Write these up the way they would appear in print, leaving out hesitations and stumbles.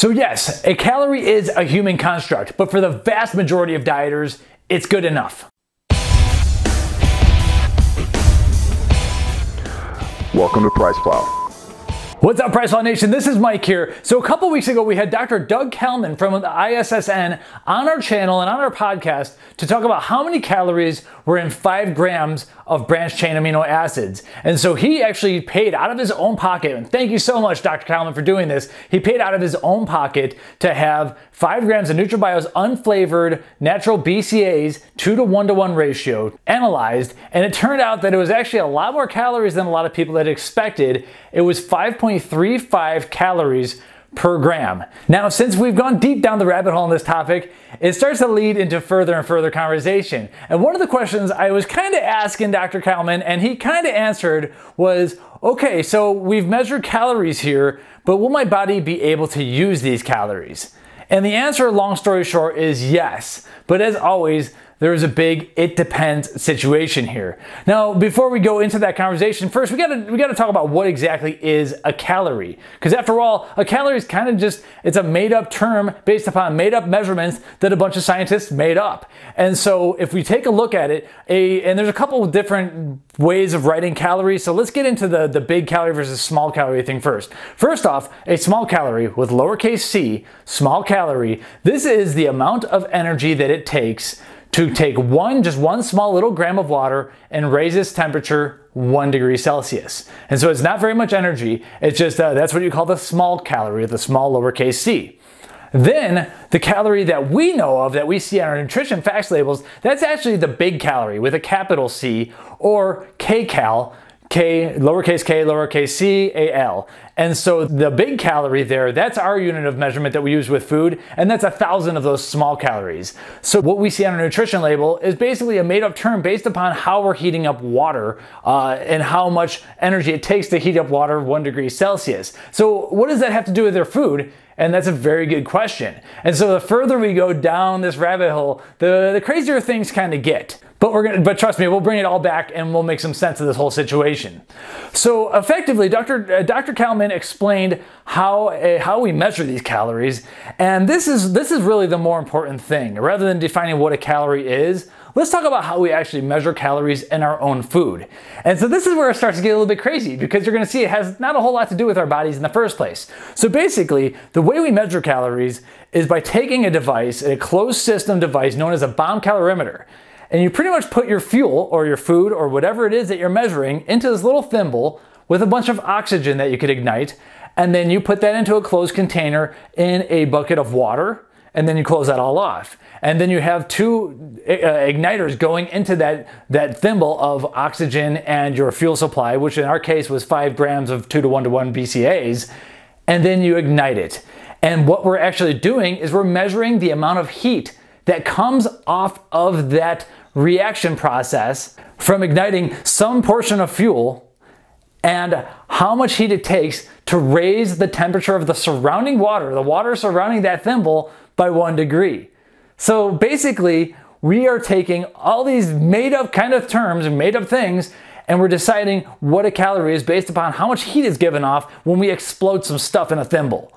So yes, a calorie is a human construct, but for the vast majority of dieters, it's good enough. Welcome to Price Plow. What's up, Price Plow Nation? This is Mike here. So a couple weeks ago, we had Dr. Doug Kalman from the ISSN on our channel and on our podcast to talk about how many calories were in 5 grams of branched chain amino acids. And so he actually paid out of his own pocket, and thank you so much, Dr. Kalman, for doing this. He paid out of his own pocket to have 5 grams of NutraBio's unflavored natural BCAAs 2-to-1-to-1 ratio analyzed, and it turned out that it was actually a lot more calories than a lot of people had expected. It was 5.35 calories per gram. Now, since we've gone deep down the rabbit hole on this topic, it starts to lead into further and further conversation. And one of the questions I was kind of asking Dr. Kalman, and he kind of answered, was, okay, so we've measured calories here, but will my body be able to use these calories? And the answer, long story short, is yes. But as always, there is a big "it depends" situation here. Now, before we go into that conversation, first we gotta talk about what exactly is a calorie. Because after all, a calorie is kind of just, it's a made-up term based upon made-up measurements that a bunch of scientists made up. And so if we take a look at it, and there's a couple of different ways of writing calories. So let's get into the big calorie versus small calorie thing first. First off, a small calorie with lowercase c, small calorie, this is the amount of energy that it takes to take just one small little gram of water and raise its temperature 1 degree Celsius. And so it's not very much energy. It's just, that's what you call the small calorie, the small lowercase c. Then the calorie that we know of, that we see on our nutrition facts labels, that's actually the big calorie with a capital C, or kcal, lowercase c, A-L. And so the big calorie there, that's our unit of measurement that we use with food, and that's 1,000 of those small calories. So what we see on a nutrition label is basically a made-up term based upon how we're heating up water and how much energy it takes to heat up water 1 degree Celsius. So what does that have to do with their food? And that's a very good question. And so the further we go down this rabbit hole, the crazier things kind of get. But trust me, we'll bring it all back and we'll make some sense of this whole situation. So effectively, Dr. Kalman explained how we measure these calories, and this is really the more important thing. Rather than defining what a calorie is, let's talk about how we actually measure calories in our own food. And so this is where it starts to get a little bit crazy, because you're gonna see it has not a whole lot to do with our bodies in the first place. So basically, the way we measure calories is by taking a device, a closed system device known as a bomb calorimeter. And you pretty much put your fuel or your food or whatever it is that you're measuring into this little thimble with a bunch of oxygen that you could ignite. And then you put that into a closed container in a bucket of water, and then you close that all off. And then you have 2 igniters going into that thimble of oxygen and your fuel supply, which in our case was 5 grams of 2-to-1-to-1 BCAAs, and then you ignite it. And what we're actually doing is we're measuring the amount of heat that comes off of that reaction process from igniting some portion of fuel, and how much heat it takes to raise the temperature of the surrounding water, the water surrounding that thimble, by 1 degree. So basically, we are taking all these made up kind of terms and made up things, and we're deciding what a calorie is based upon how much heat is given off when we explode some stuff in a thimble.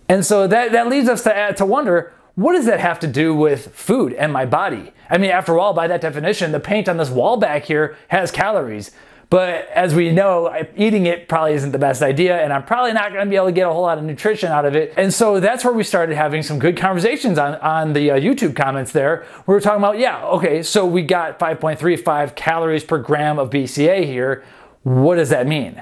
And so that leads us to wonder, what does that have to do with food and my body? I mean, after all, by that definition, the paint on this wall back here has calories. But as we know, eating it probably isn't the best idea, and I'm probably not going to be able to get a whole lot of nutrition out of it. And so that's where we started having some good conversations on the YouTube comments there. We were talking about, yeah, okay, so we got 5.35 calories per gram of BCA here. What does that mean?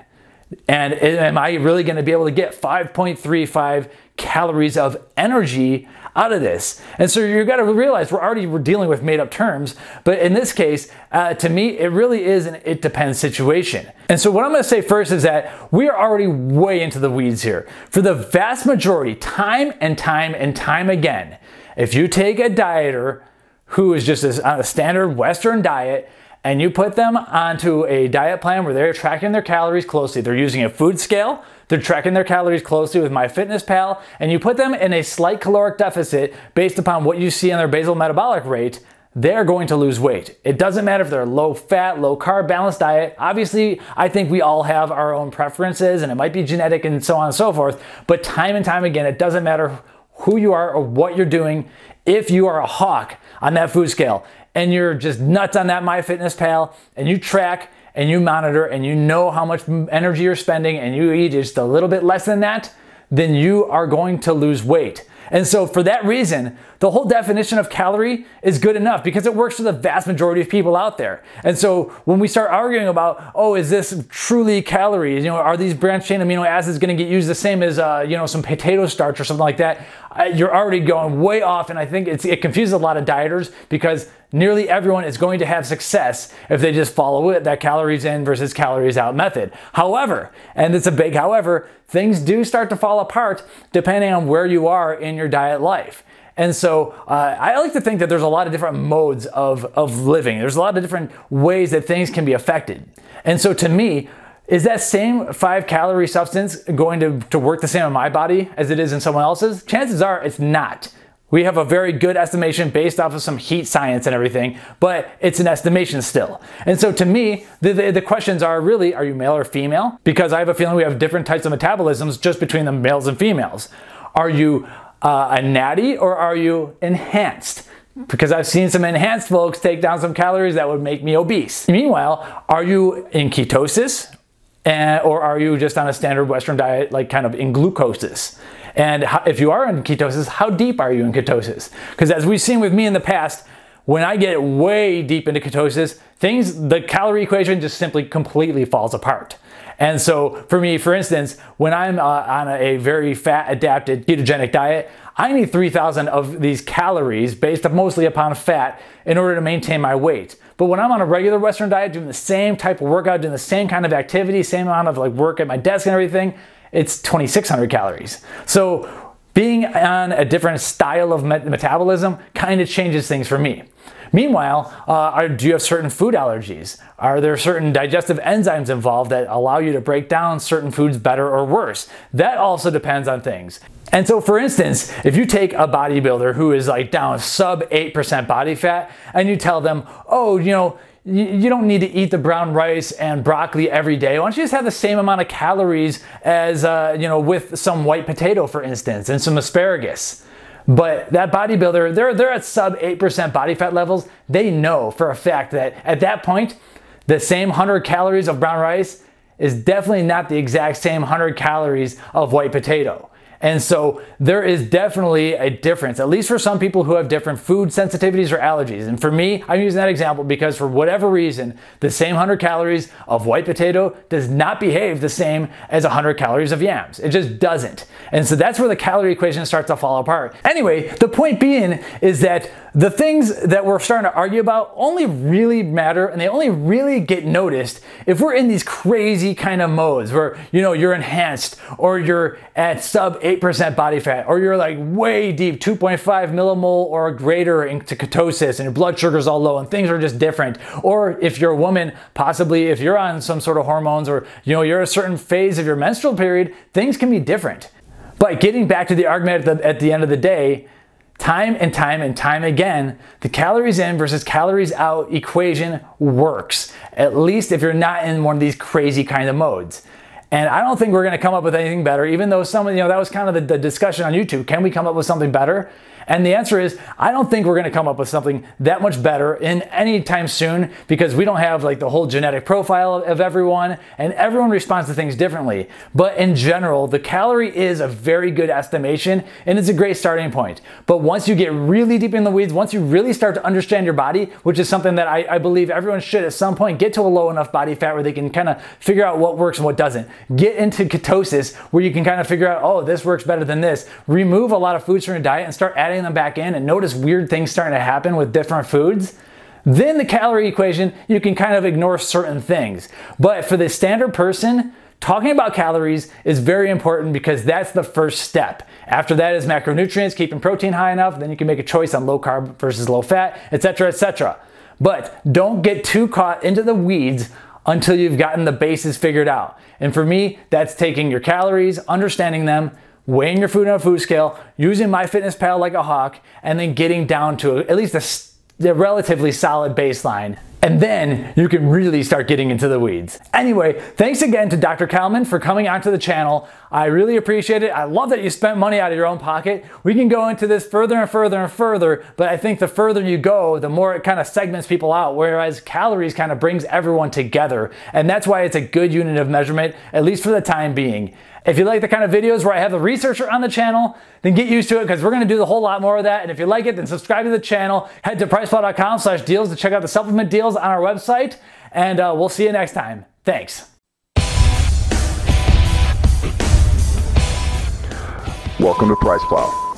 And am I really going to be able to get 5.35 calories of energy out of this? And so you've got to realize we're dealing with made up terms, but in this case, to me, it really is an "it depends" situation. And so what I'm going to say first is that we are already way into the weeds here. For the vast majority, time and time again, if you take a dieter who is just on a standard Western diet, and you put them onto a diet plan where they're tracking their calories closely, they're using a food scale, they're tracking their calories closely with MyFitnessPal, and you put them in a slight caloric deficit based upon what you see on their basal metabolic rate, they're going to lose weight. It doesn't matter if they're low fat, low carb, balanced diet. Obviously, I think we all have our own preferences and it might be genetic and so on and so forth, but time and time again, it doesn't matter who you are or what you're doing. If you are a hawk on that food scale and you're just nuts on that MyFitnessPal and you track and you monitor and you know how much energy you're spending and you eat just a little bit less than that, then you are going to lose weight. And so for that reason, the whole definition of calorie is good enough because it works for the vast majority of people out there. And so when we start arguing about, oh, is this truly calories? Are these branched chain amino acids going to get used the same as, some potato starch or something like that? You're already going way off, and I think it confuses a lot of dieters because nearly everyone is going to have success if they just follow it, that calories in versus calories out method. However, and it's a big however, things do start to fall apart depending on where you are in your diet life. And so I like to think that there's a lot of different modes of living. There's a lot of different ways that things can be affected. And so to me, is that same 5-calorie substance going to work the same in my body as it is in someone else's? Chances are it's not. We have a very good estimation based off of some heat science and everything, but it's an estimation still. And so to me, the questions are really, are you male or female? Because I have a feeling we have different types of metabolisms just between the males and females. Are you a natty or are you enhanced? Because I've seen some enhanced folks take down some calories that would make me obese. Meanwhile, are you in ketosis? Or are you just on a standard Western diet, like kind of in glucosis? And if you are in ketosis, how deep are you in ketosis? Because as we've seen with me in the past, when I get way deep into ketosis, the calorie equation just simply completely falls apart. And so for me, for instance, when I'm on a very fat adapted ketogenic diet, I need 3,000 of these calories based mostly upon fat in order to maintain my weight. But when I'm on a regular Western diet, doing the same type of workout, doing the same kind of activity, same amount of work at my desk and everything, it's 2,600 calories. So being on a different style of metabolism kind of changes things for me. Meanwhile, do you have certain food allergies? Are there certain digestive enzymes involved that allow you to break down certain foods better or worse? That also depends on things. And so for instance, if you take a bodybuilder who is down sub 8% body fat and you tell them, oh, you don't need to eat the brown rice and broccoli every day. Why don't you just have the same amount of calories as, with some white potato, for instance, and some asparagus? But that bodybuilder, they're at sub 8% body fat levels. They know for a fact that at that point, the same 100 calories of brown rice is definitely not the exact same 100 calories of white potato. And so there is definitely a difference, at least for some people who have different food sensitivities or allergies. And for me, I'm using that example because for whatever reason, the same 100 calories of white potato does not behave the same as 100 calories of yams. It just doesn't. And so that's where the calorie equation starts to fall apart. Anyway, the point being is that the things that we're starting to argue about only really matter and they only really get noticed if we're in these crazy kind of modes where, you're enhanced or you're at sub 8% body fat or you're way deep, 2.5 millimole or greater into ketosis and your blood sugar's all low and things are just different. Or if you're a woman, possibly if you're on some sort of hormones or, you're a certain phase of your menstrual period, things can be different. But getting back to the argument at the end of the day, time and time again, the calories in versus calories out equation works, at least if you're not in one of these crazy kind of modes. And I don't think we're going to come up with anything better, even though that was kind of the discussion on YouTube. Can we come up with something better? And the answer is, I don't think we're going to come up with something that much better in any time soon because we don't have the whole genetic profile of everyone and everyone responds to things differently. But in general, the calorie is a very good estimation and it's a great starting point. But once you get really deep in the weeds, once you really start to understand your body, which is something that I believe everyone should at some point get to a low enough body fat where they can kind of figure out what works and what doesn't. Get into ketosis where you can kind of figure out, oh, this works better than this. Remove a lot of foods from your diet and start adding them back in and notice weird things starting to happen with different foods. Then the calorie equation, you can kind of ignore certain things. But for the standard person, talking about calories is very important because that's the first step. After that is macronutrients, keeping protein high enough, then you can make a choice on low carb versus low fat, etc., etc. But don't get too caught into the weeds until you've gotten the bases figured out. And for me, that's taking your calories, understanding them, weighing your food on a food scale, using MyFitnessPal like a hawk, and then getting down to at least a relatively solid baseline. And then you can really start getting into the weeds. Anyway, thanks again to Dr. Kalman for coming onto the channel. I really appreciate it. I love that you spent money out of your own pocket. We can go into this further and further and further, but I think the further you go, the more it kind of segments people out, whereas calories kind of brings everyone together. And that's why it's a good unit of measurement, at least for the time being. If you like the kind of videos where I have the researcher on the channel, then get used to it because we're going to do a whole lot more of that. And if you like it, then subscribe to the channel. Head to priceflow.com/deals to check out the supplement deals on our website. And we'll see you next time. Thanks. Welcome to PricePlow.